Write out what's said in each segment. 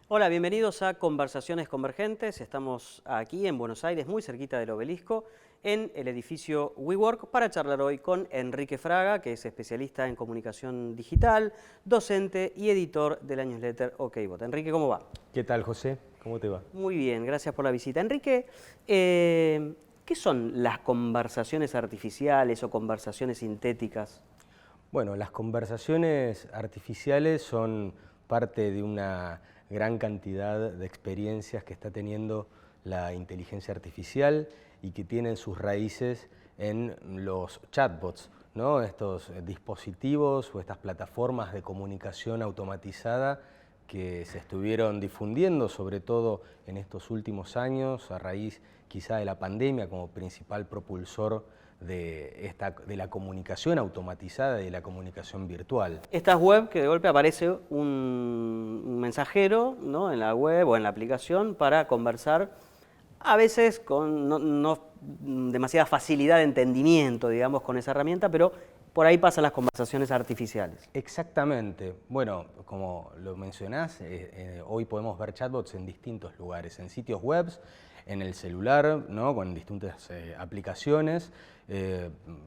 Hola, bienvenidos a Conversaciones Convergentes. Estamos aquí en Buenos Aires, muy cerquita del Obelisco, en el edificio WeWork, para charlar hoy con Enrique Fraga, que es especialista en comunicación digital, docente y editor de la newsletter OKBot. Enrique, ¿cómo va? ¿Qué tal, José? ¿Cómo te va? Muy bien, gracias por la visita. Enrique, ¿qué son las conversaciones artificiales o conversaciones sintéticas? Bueno, las conversaciones artificiales son parte de una gran cantidad de experiencias que está teniendo la inteligencia artificial y que tienen sus raíces en los chatbots, ¿no? Estos dispositivos o estas plataformas de comunicación automatizada que se estuvieron difundiendo, sobre todo en estos últimos años, a raíz quizá de la pandemia como principal propulsor de la comunicación automatizada y de la comunicación virtual. Estas web que de golpe aparece un mensajero, ¿no?, en la web o en la aplicación para conversar, a veces con no demasiada facilidad de entendimiento, digamos, con esa herramienta, pero por ahí pasan las conversaciones artificiales. Exactamente. Bueno, como lo mencionás, hoy podemos ver chatbots en distintos lugares, en sitios web, en el celular, ¿no?, con distintas aplicaciones.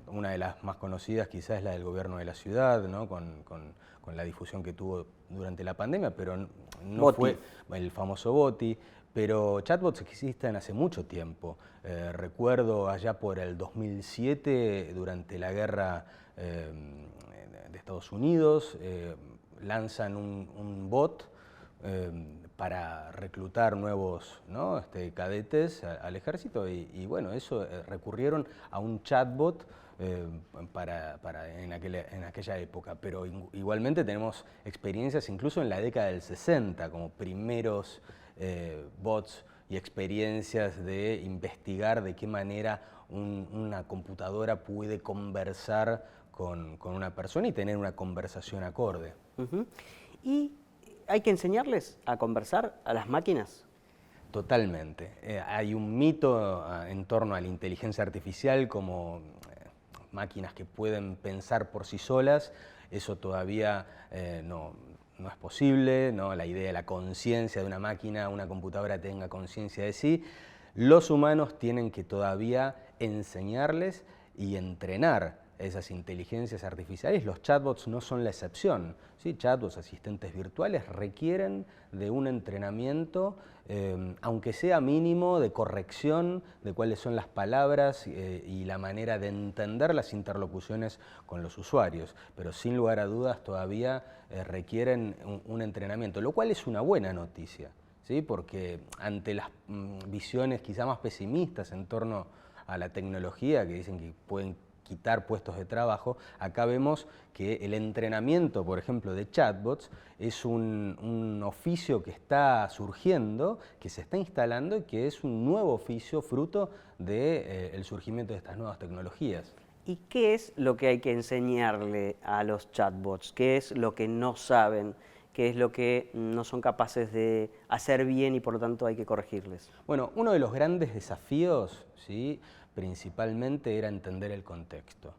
Una de las más conocidas quizás es la del gobierno de la ciudad, ¿no?, con la difusión que tuvo durante la pandemia, pero no Boti. fue el famoso Boti. Pero chatbots existen hace mucho tiempo. Recuerdo allá por el 2007, durante la guerra de Estados Unidos, lanzan un bot para reclutar nuevos, ¿no?, cadetes al ejército y bueno, eso recurrieron a un chatbot en aquella época, pero igualmente tenemos experiencias incluso en la década del 60 como primeros bots y experiencias de investigar de qué manera una computadora puede conversar con una persona y tener una conversación acorde. ¿Y hay que enseñarles a conversar a las máquinas? Totalmente. Hay un mito en torno a la inteligencia artificial como máquinas que pueden pensar por sí solas. Eso todavía no es posible, ¿no? La idea de la conciencia de una máquina, una computadora tenga conciencia de sí. Los humanos tienen que todavía enseñarles y entrenar esas inteligencias artificiales. Los chatbots no son la excepción, ¿sí? Chatbots, asistentes virtuales, requieren de un entrenamiento, aunque sea mínimo, de corrección de cuáles son las palabras y la manera de entender las interlocuciones con los usuarios. Pero sin lugar a dudas todavía requieren un entrenamiento, lo cual es una buena noticia, ¿sí? Porque ante las visiones quizá más pesimistas en torno a la tecnología, que dicen que pueden quitar puestos de trabajo, acá vemos que el entrenamiento, por ejemplo, de chatbots es un oficio que está surgiendo, que se está instalando y que es un nuevo oficio fruto del surgimiento de estas nuevas tecnologías. ¿Y qué es lo que hay que enseñarle a los chatbots? ¿Qué es lo que no saben? ¿Qué es lo que no son capaces de hacer bien y por lo tanto hay que corregirles? Bueno, uno de los grandes desafíos, ¿sí?, principalmente era entender el contexto.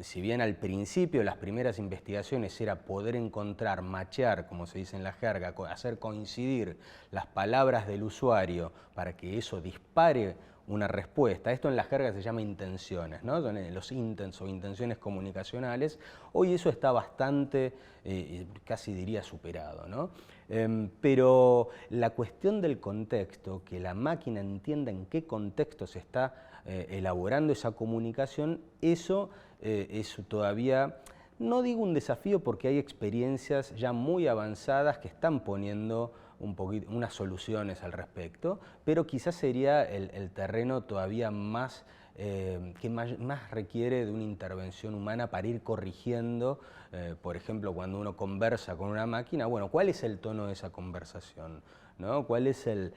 Si bien al principio las primeras investigaciones era poder encontrar, machear, como se dice en la jerga, hacer coincidir las palabras del usuario para que eso dispare una respuesta. Esto en la jerga se llama intenciones, ¿no? Son los intents o intenciones comunicacionales. Hoy eso está bastante, casi diría, superado, ¿no? Pero la cuestión del contexto, que la máquina entienda en qué contexto se está elaborando esa comunicación, eso es todavía, no digo un desafío porque hay experiencias ya muy avanzadas que están poniendo unas soluciones al respecto, pero quizás sería el terreno todavía más que más requiere de una intervención humana para ir corrigiendo, por ejemplo, cuando uno conversa con una máquina, bueno, ¿cuál es el tono de esa conversación? ¿No? ¿Cuál es el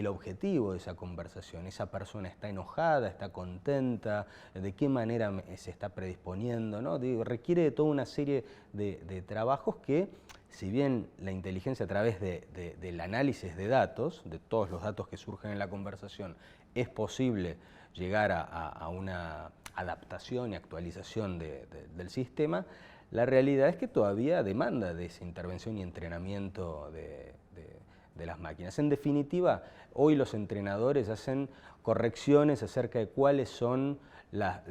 objetivo de esa conversación? ¿Esa persona está enojada, está contenta? ¿De qué manera se está predisponiendo? ¿No? Requiere de toda una serie de trabajos que, si bien la inteligencia a través del análisis de datos, de todos los datos que surgen en la conversación, es posible llegar a una adaptación y actualización del sistema, la realidad es que todavía demanda de esa intervención y entrenamiento de las máquinas. En definitiva, hoy los entrenadores hacen correcciones acerca de cuáles son las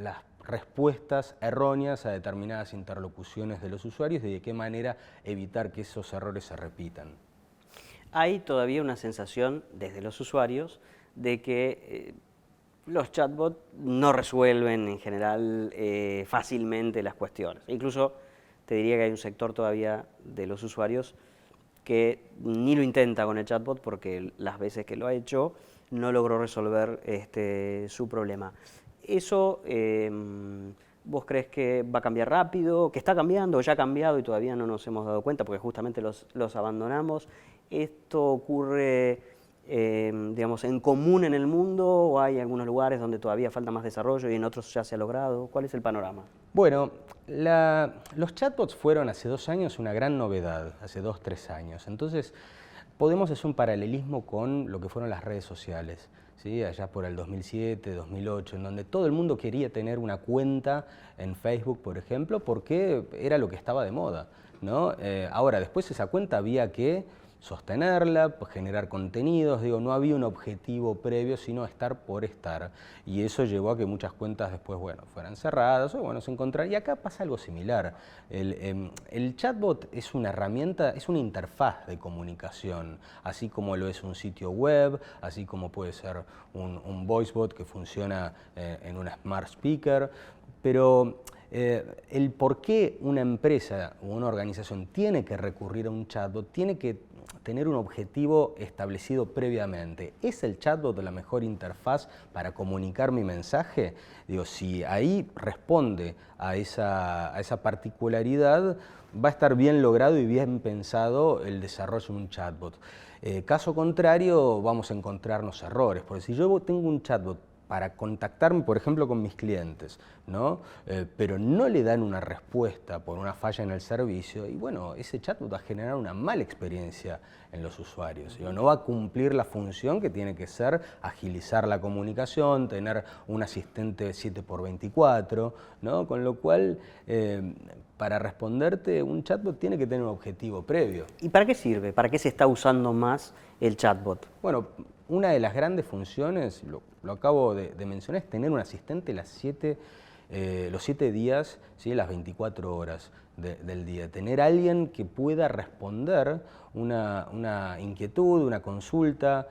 respuestas erróneas a determinadas interlocuciones de los usuarios y de qué manera evitar que esos errores se repitan. Hay todavía una sensación desde los usuarios de que los chatbots no resuelven en general fácilmente las cuestiones. Incluso te diría que hay un sector todavía de los usuarios que ni lo intenta con el chatbot porque las veces que lo ha hecho no logró resolver su problema. ¿Eso vos crees que va a cambiar rápido, que está cambiando o ya ha cambiado y todavía no nos hemos dado cuenta porque justamente los abandonamos? ¿Esto ocurre digamos, en común en el mundo o hay algunos lugares donde todavía falta más desarrollo y en otros ya se ha logrado? ¿Cuál es el panorama? Bueno, los chatbots fueron hace 2 años una gran novedad, hace 2, 3 años. Entonces, podemos hacer un paralelismo con lo que fueron las redes sociales, ¿sí? Allá por el 2007, 2008, en donde todo el mundo quería tener una cuenta en Facebook, por ejemplo, porque era lo que estaba de moda, ¿no? Ahora, después esa cuenta había que sostenerla, generar contenidos, no había un objetivo previo, sino estar por estar. Y eso llevó a que muchas cuentas después, fueran cerradas o, se encontraran. Y acá pasa algo similar. El chatbot es una herramienta, es una interfaz de comunicación, así como lo es un sitio web, así como puede ser un voicebot que funciona en una smart speaker, pero el por qué una empresa o una organización tiene que recurrir a un chatbot, tiene que tener un objetivo establecido previamente. ¿Es el chatbot la mejor interfaz para comunicar mi mensaje? Si ahí responde a esa particularidad, va a estar bien logrado y bien pensado el desarrollo de un chatbot. Caso contrario, vamos a encontrarnos errores, porque si yo tengo un chatbot para contactarme, por ejemplo, con mis clientes, ¿no? Pero no le dan una respuesta por una falla en el servicio, y ese chatbot va a generar una mala experiencia en los usuarios. No va a cumplir la función que tiene que ser agilizar la comunicación, tener un asistente 7x24, ¿no? Con lo cual, para responderte, un chatbot tiene que tener un objetivo previo. ¿Y para qué sirve? ¿Para qué se está usando más el chatbot? Bueno, una de las grandes funciones, lo acabo de mencionar, es tener un asistente los 7 días, ¿sí? Las 24 horas del día. Tener alguien que pueda responder una inquietud, una consulta,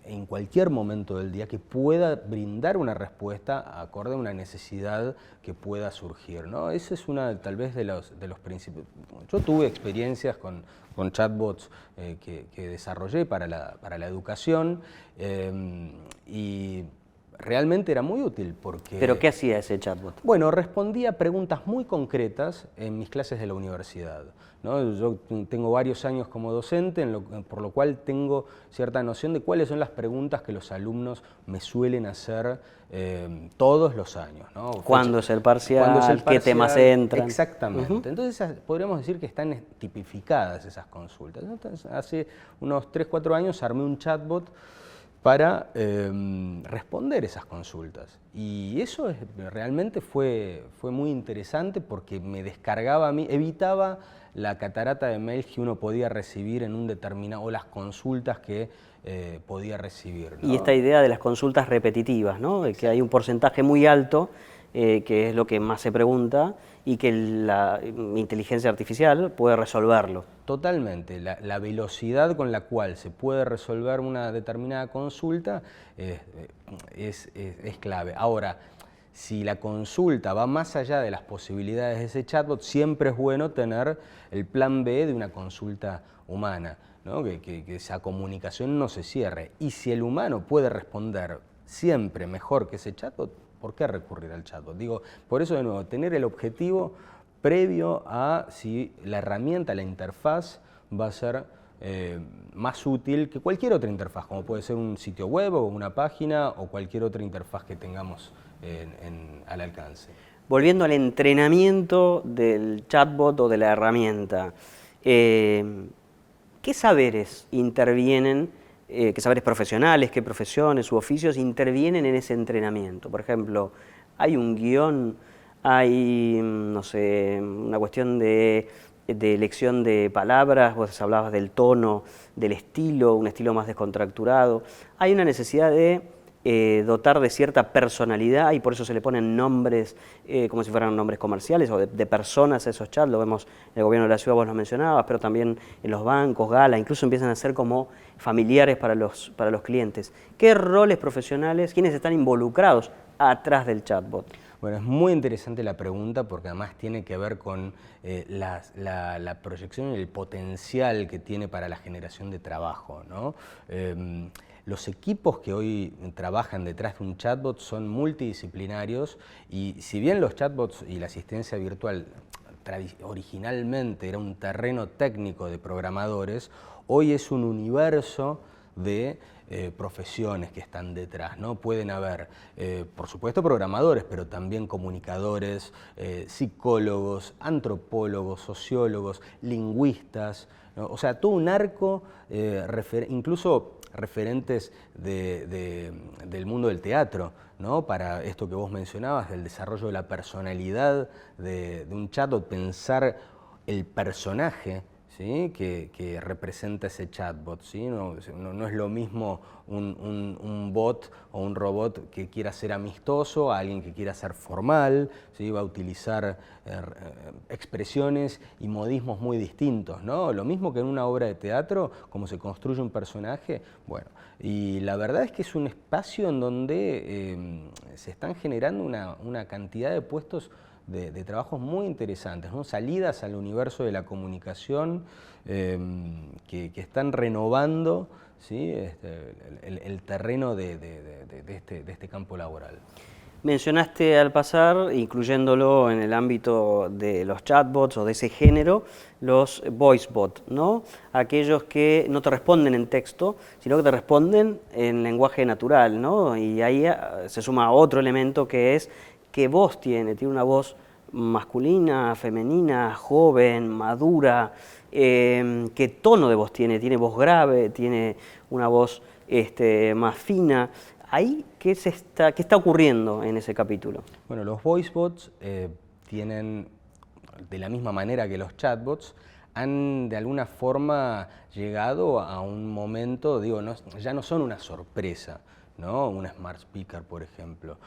en cualquier momento del día, que pueda brindar una respuesta acorde a una necesidad que pueda surgir, ¿no? Esa es una, tal vez, de los principios. Yo tuve experiencias con chatbots que desarrollé para la educación y realmente era muy útil porque... ¿Pero qué hacía ese chatbot? Bueno, respondía a preguntas muy concretas en mis clases de la universidad, ¿no? Yo tengo varios años como docente, por lo cual tengo cierta noción de cuáles son las preguntas que los alumnos me suelen hacer todos los años, ¿no? ¿Cuándo es el parcial? ¿Qué temas entran? Exactamente. Entonces podríamos decir que están tipificadas esas consultas. Entonces, hace unos 3, 4 años armé un chatbot para responder esas consultas. Y eso realmente fue muy interesante porque me descargaba a mí, evitaba la catarata de mails que uno podía recibir en un determinado, o las consultas que podía recibir, ¿no? Y esta idea de las consultas repetitivas, ¿no? De que hay un porcentaje muy alto, que es lo que más se pregunta, y que la inteligencia artificial puede resolverlo. Totalmente. La velocidad con la cual se puede resolver una determinada consulta es clave. Ahora, si la consulta va más allá de las posibilidades de ese chatbot, siempre es bueno tener el plan B de una consulta humana, ¿no? Que esa comunicación no se cierre. Y si el humano puede responder siempre mejor que ese chatbot, ¿por qué recurrir al chatbot? Digo, por eso de nuevo, tener el objetivo previo a si la herramienta, la interfaz, va a ser más útil que cualquier otra interfaz, como puede ser un sitio web o una página o cualquier otra interfaz que tengamos al alcance. Volviendo al entrenamiento del chatbot o de la herramienta, ¿qué saberes intervienen, qué saberes profesionales, qué profesiones u oficios intervienen en ese entrenamiento? Por ejemplo, ¿hay un guión? ¿Hay, no sé, una cuestión de elección de palabras? Vos hablabas del tono, del estilo, un estilo más descontracturado. ¿Hay una necesidad de dotar de cierta personalidad y por eso se le ponen nombres como si fueran nombres comerciales o de personas a esos chats? Lo vemos en el gobierno de la ciudad, vos lo mencionabas, pero también en los bancos, Gala, incluso empiezan a ser como familiares para los clientes. ¿Qué roles profesionales, quiénes están involucrados atrás del chatbot? Bueno, es muy interesante la pregunta porque además tiene que ver con la proyección y el potencial que tiene para la generación de trabajo, ¿no? Los equipos que hoy trabajan detrás de un chatbot son multidisciplinarios y si bien los chatbots y la asistencia virtual originalmente era un terreno técnico de programadores, hoy es un universo de profesiones que están detrás, ¿no? Pueden haber, por supuesto, programadores, pero también comunicadores, psicólogos, antropólogos, sociólogos, lingüistas, ¿no? O sea, todo un arco, incluso referentes del mundo del teatro, ¿no? Para esto que vos mencionabas, del desarrollo de la personalidad de un chatbot, pensar el personaje, ¿sí? que representa ese chatbot, ¿sí? No es lo mismo un bot o un robot que quiera ser amistoso a alguien que quiera ser formal, ¿sí? Va a utilizar expresiones y modismos muy distintos, ¿no? Lo mismo que en una obra de teatro, como se construye un personaje, bueno, y la verdad es que es un espacio en donde se están generando una cantidad de puestos de trabajos muy interesantes, ¿no? Salidas al universo de la comunicación que están renovando, ¿sí? el terreno de este campo laboral. Mencionaste al pasar, incluyéndolo en el ámbito de los chatbots o de ese género, los voicebots, ¿no? Aquellos que no te responden en texto, sino que te responden en lenguaje natural, ¿no? Y ahí se suma otro elemento que es qué voz tiene una voz masculina, femenina, joven, madura, qué tono de voz tiene voz grave, tiene una voz más fina. Ahí, ¿qué está ocurriendo en ese capítulo? Bueno, los voicebots tienen, de la misma manera que los chatbots, han de alguna forma llegado a un momento, digo, ya no son una sorpresa, ¿no? Una Smart Speaker, por ejemplo,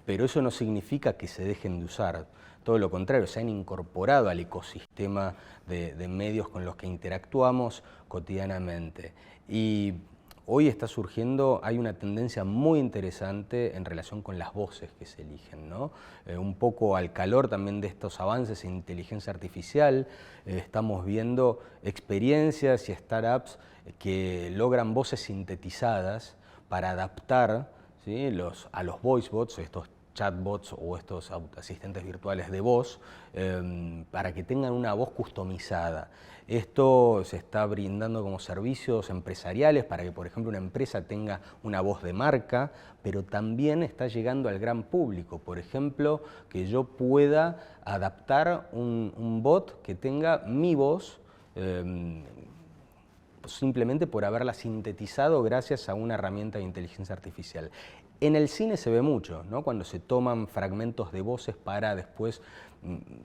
pero eso no significa que se dejen de usar. Todo lo contrario, se han incorporado al ecosistema de medios con los que interactuamos cotidianamente. Y hoy está surgiendo, hay una tendencia muy interesante en relación con las voces que se eligen, ¿no? Un poco al calor también de estos avances en inteligencia artificial, estamos viendo experiencias y startups que logran voces sintetizadas para adaptar, ¿sí? a los voicebots, estos chatbots o estos asistentes virtuales de voz, para que tengan una voz customizada. Esto se está brindando como servicios empresariales para que, por ejemplo, una empresa tenga una voz de marca, pero también está llegando al gran público. Por ejemplo, que yo pueda adaptar un bot que tenga mi voz, simplemente por haberla sintetizado gracias a una herramienta de inteligencia artificial. En el cine se ve mucho, ¿no? Cuando se toman fragmentos de voces para después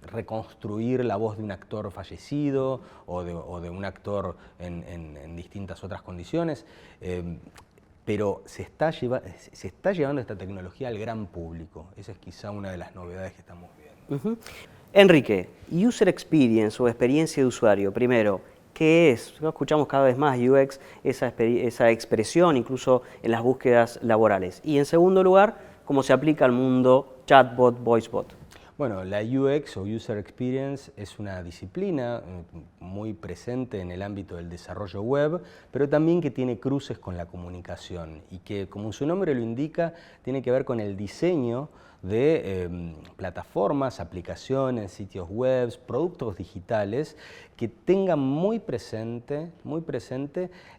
reconstruir la voz de un actor fallecido o de un actor en distintas otras condiciones, pero se está llevando esta tecnología al gran público. Esa es quizá una de las novedades que estamos viendo. Enrique, User Experience o experiencia de usuario, primero, ¿qué es? Escuchamos cada vez más UX, esa expresión incluso en las búsquedas laborales. Y en segundo lugar, ¿cómo se aplica al mundo chatbot, voicebot? Bueno, la UX o User Experience es una disciplina muy presente en el ámbito del desarrollo web, pero también que tiene cruces con la comunicación y que, como su nombre lo indica, tiene que ver con el diseño de plataformas, aplicaciones, sitios web, productos digitales que tengan muy presente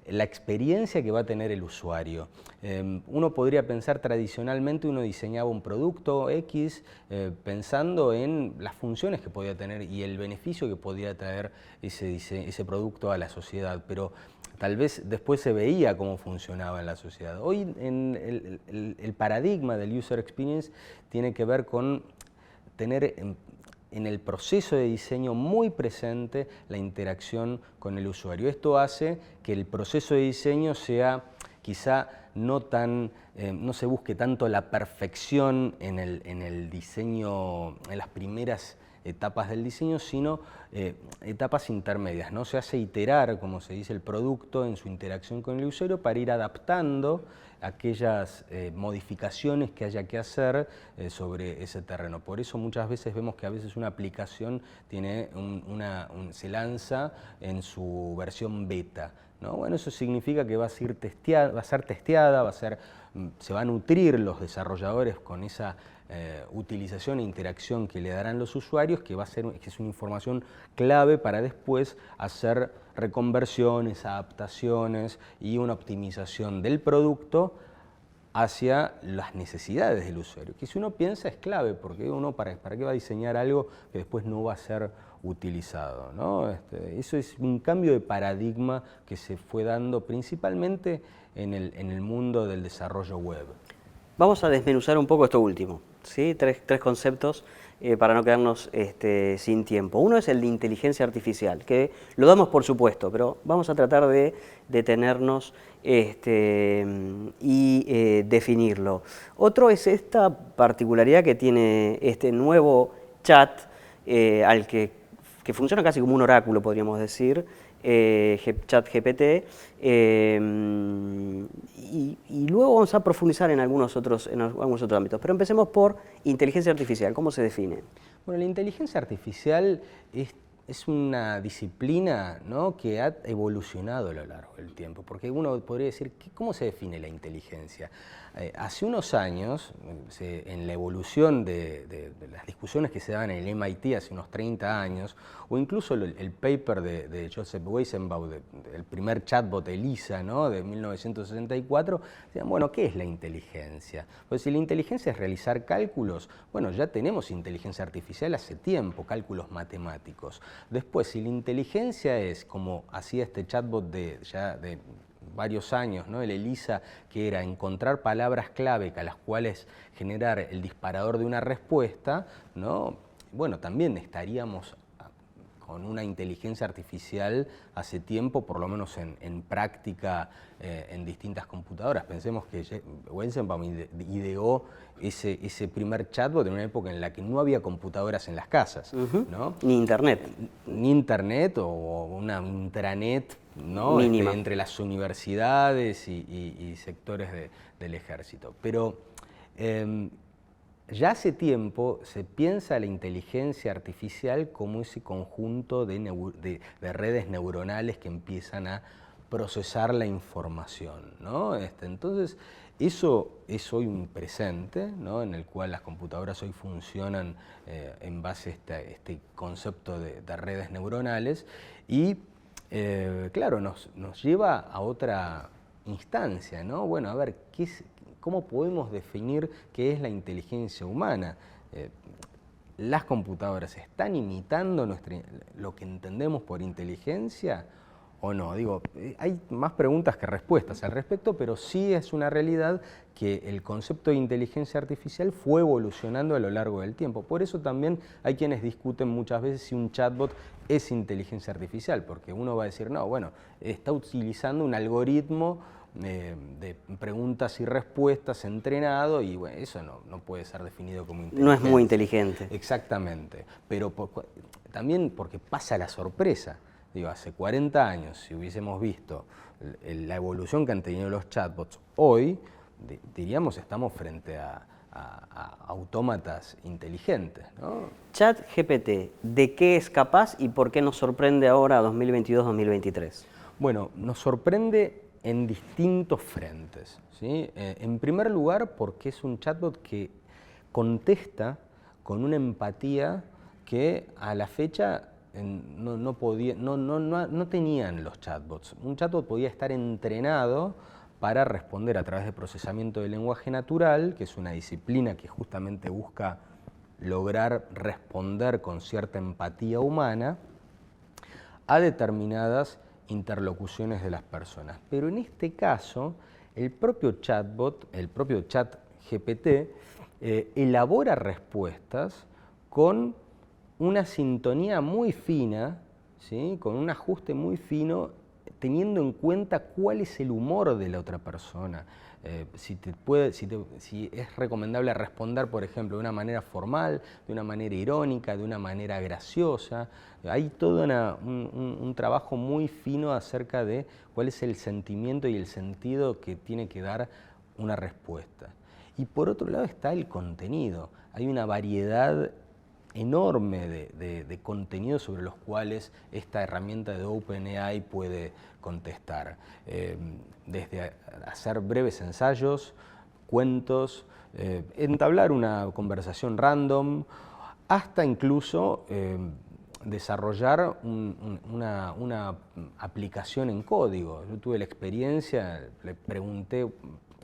la experiencia que va a tener el usuario. Uno podría pensar tradicionalmente, uno diseñaba un producto X pensando en las funciones que podía tener y el beneficio que podía traer ese producto a la sociedad, pero tal vez después se veía cómo funcionaba en la sociedad. Hoy el paradigma del User Experience tiene que ver con tener en el proceso de diseño muy presente la interacción con el usuario. Esto hace que el proceso de diseño sea quizá no se busque tanto la perfección en el diseño, en las primeras etapas del diseño, sino etapas intermedias, ¿no? Se hace iterar, como se dice, el producto en su interacción con el usuario para ir adaptando aquellas modificaciones que haya que hacer sobre ese terreno. Por eso muchas veces vemos que a veces una aplicación tiene se lanza en su versión beta, ¿no? Bueno, eso significa que va a ser testeada, se va a nutrir los desarrolladores con esa utilización e interacción que le darán los usuarios, que es una información clave para después hacer reconversiones, adaptaciones y una optimización del producto hacia las necesidades del usuario, que si uno piensa es clave, porque uno para qué va a diseñar algo que después no va a ser utilizado, ¿no? Eso es un cambio de paradigma que se fue dando principalmente en el mundo del desarrollo web. Vamos a desmenuzar un poco esto último, ¿sí? Tres conceptos para no quedarnos sin tiempo. Uno es el de inteligencia artificial, que lo damos por supuesto, pero vamos a tratar de detenernos y definirlo. Otro es esta particularidad que tiene este nuevo chat, que funciona casi como un oráculo, podríamos decir, ChatGPT, y luego vamos a profundizar en algunos otros ámbitos. Pero empecemos por inteligencia artificial. ¿Cómo se define? Bueno, la inteligencia artificial es una disciplina, ¿no?, que ha evolucionado a lo largo del tiempo, porque uno podría decir, ¿cómo se define la inteligencia? Hace unos años, en la evolución de las discusiones que se daban en el MIT hace unos 30 años, o incluso el paper de Joseph Weizenbaum, el primer chatbot ELIZA, ¿no?, de 1964, decían, bueno, ¿qué es la inteligencia? Pues si la inteligencia es realizar cálculos, bueno, ya tenemos inteligencia artificial hace tiempo, cálculos matemáticos. Después, si la inteligencia es, como hacía este chatbot de varios años, ¿no?, el ELIZA, que era encontrar palabras clave a las cuales generar el disparador de una respuesta, ¿no?, bueno, también estaríamos con una inteligencia artificial hace tiempo, por lo menos en práctica en distintas computadoras. Pensemos que Weizenbaum ideó ese primer chatbot en una época en la que no había computadoras en las casas, ¿no? Ni internet. Ni internet o una intranet, ¿no?, entre las universidades y sectores del ejército. Pero ya hace tiempo se piensa la inteligencia artificial como ese conjunto de redes neuronales que empiezan a procesar la información, ¿no? Entonces, eso es hoy un presente, ¿no?, en el cual las computadoras hoy funcionan en base a este concepto de redes neuronales y, claro, nos lleva a otra instancia, ¿no? Bueno, a ver, ¿cómo podemos definir qué es la inteligencia humana? ¿Las computadoras están imitando lo que entendemos por inteligencia o no? Digo, hay más preguntas que respuestas al respecto, pero sí es una realidad que el concepto de inteligencia artificial fue evolucionando a lo largo del tiempo. Por eso también hay quienes discuten muchas veces si un chatbot es inteligencia artificial, porque uno va a decir, no, bueno, está utilizando un algoritmo de preguntas y respuestas entrenado y bueno, eso no puede ser definido como inteligencia. No es muy inteligente. Exactamente, pero también porque pasa la sorpresa. Digo, hace 40 años, si hubiésemos visto la evolución que han tenido los chatbots, hoy diríamos estamos frente a autómatas inteligentes, ¿no? ChatGPT, ¿de qué es capaz y por qué nos sorprende ahora 2022-2023? Bueno, nos sorprende en distintos frentes, ¿sí? En primer lugar, porque es un chatbot que contesta con una empatía que a la fecha no tenían los chatbots. Un chatbot podía estar entrenado para responder a través de procesamiento de lenguaje natural, que es una disciplina que justamente busca lograr responder con cierta empatía humana a determinadas interlocuciones de las personas. Pero en este caso, el propio chatbot, el propio ChatGPT, elabora respuestas con una sintonía muy fina, ¿sí? Con un ajuste muy fino, teniendo en cuenta cuál es el humor de la otra persona. Si es recomendable responder, por ejemplo, de una manera formal, de una manera irónica, de una manera graciosa. Hay todo un trabajo muy fino acerca de cuál es el sentimiento y el sentido que tiene que dar una respuesta. Y por otro lado está el contenido. Hay una variedad enorme de contenidos sobre los cuales esta herramienta de OpenAI puede contestar. Desde hacer breves ensayos, cuentos, entablar una conversación random, hasta incluso desarrollar una aplicación en código. Yo tuve la experiencia, le pregunté,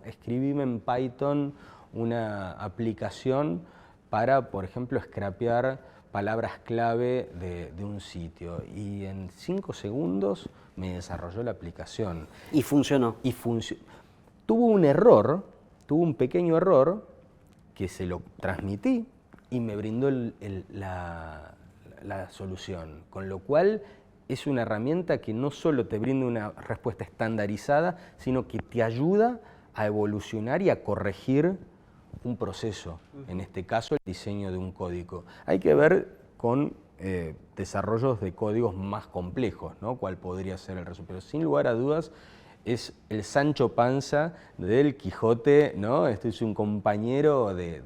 escribime en Python una aplicación para, por ejemplo, scrapear palabras clave de un sitio. Y en 5 segundos me desarrolló la aplicación. Y funcionó. Tuvo un error, tuvo un pequeño error, que se lo transmití y me brindó la solución. Con lo cual es una herramienta que no solo te brinda una respuesta estandarizada, sino que te ayuda a evolucionar y a corregir un proceso, en este caso el diseño de un código. Hay que ver con desarrollos de códigos más complejos, ¿no? Cuál podría ser el resultado. Pero sin lugar a dudas es el Sancho Panza del Quijote, ¿no? Este es un compañero de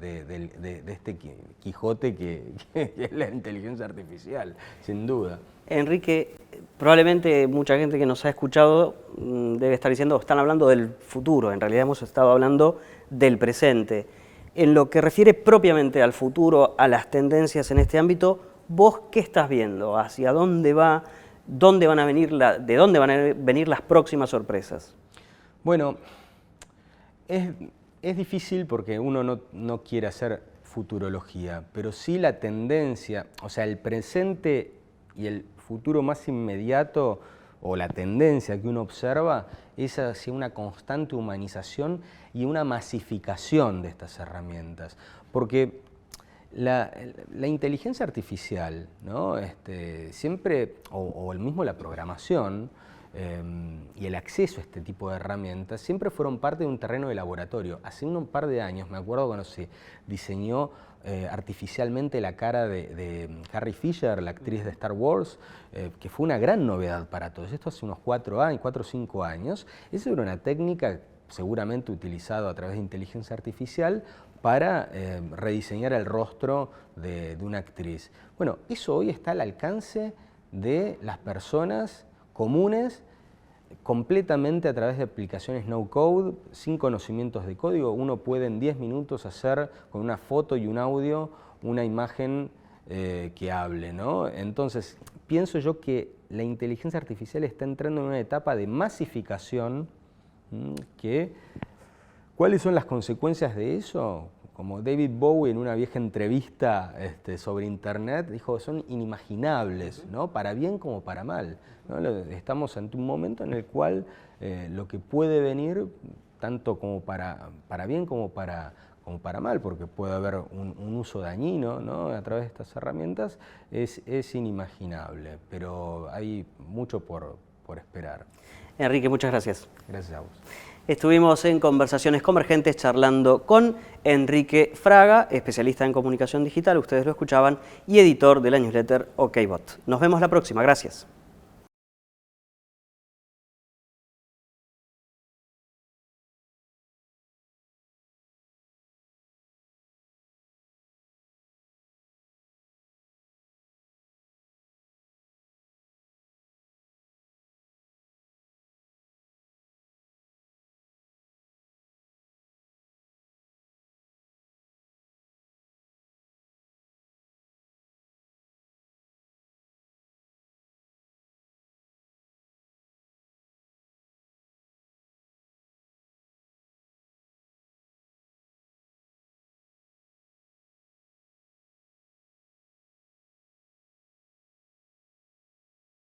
este Quijote que es la inteligencia artificial, sin duda. Enrique, probablemente mucha gente que nos ha escuchado debe estar diciendo, están hablando del futuro, en realidad hemos estado hablando del presente. En lo que refiere propiamente al futuro, a las tendencias en este ámbito, ¿vos qué estás viendo? ¿Hacia dónde va? ¿De dónde van a venir las próximas sorpresas? Bueno, es difícil porque uno no quiere hacer futurología, pero sí la tendencia, o sea, el presente y el futuro más inmediato, o la tendencia que uno observa, es hacia una constante humanización y una masificación de estas herramientas. Porque la inteligencia artificial, ¿no? Siempre, o el mismo la programación y el acceso a este tipo de herramientas, siempre fueron parte de un terreno de laboratorio. Hace un par de años, me acuerdo cuando se diseñó artificialmente la cara de Carrie Fisher, la actriz de Star Wars, que fue una gran novedad para todos. Esto hace unos 4 o 5 años. Esa era una técnica seguramente utilizada a través de inteligencia artificial para rediseñar el rostro de una actriz. Bueno, eso hoy está al alcance de las personas comunes, completamente a través de aplicaciones no-code, sin conocimientos de código. Uno puede en 10 minutos hacer con una foto y un audio una imagen que hable, ¿no? Entonces, pienso yo que la inteligencia artificial está entrando en una etapa de masificación. ¿Cuáles son las consecuencias de eso? Como David Bowie en una vieja entrevista sobre internet dijo, son inimaginables, ¿no? Para bien como para mal, ¿no? Estamos ante un momento en el cual lo que puede venir, tanto como para bien como para mal, porque puede haber un uso dañino, ¿no? A través de estas herramientas, es inimaginable, pero hay mucho por esperar. Enrique, muchas gracias. Gracias a vos. Estuvimos en Conversaciones Convergentes charlando con Enrique Fraga, especialista en comunicación digital, ustedes lo escuchaban, y editor de la newsletter OKBot. Nos vemos la próxima, gracias.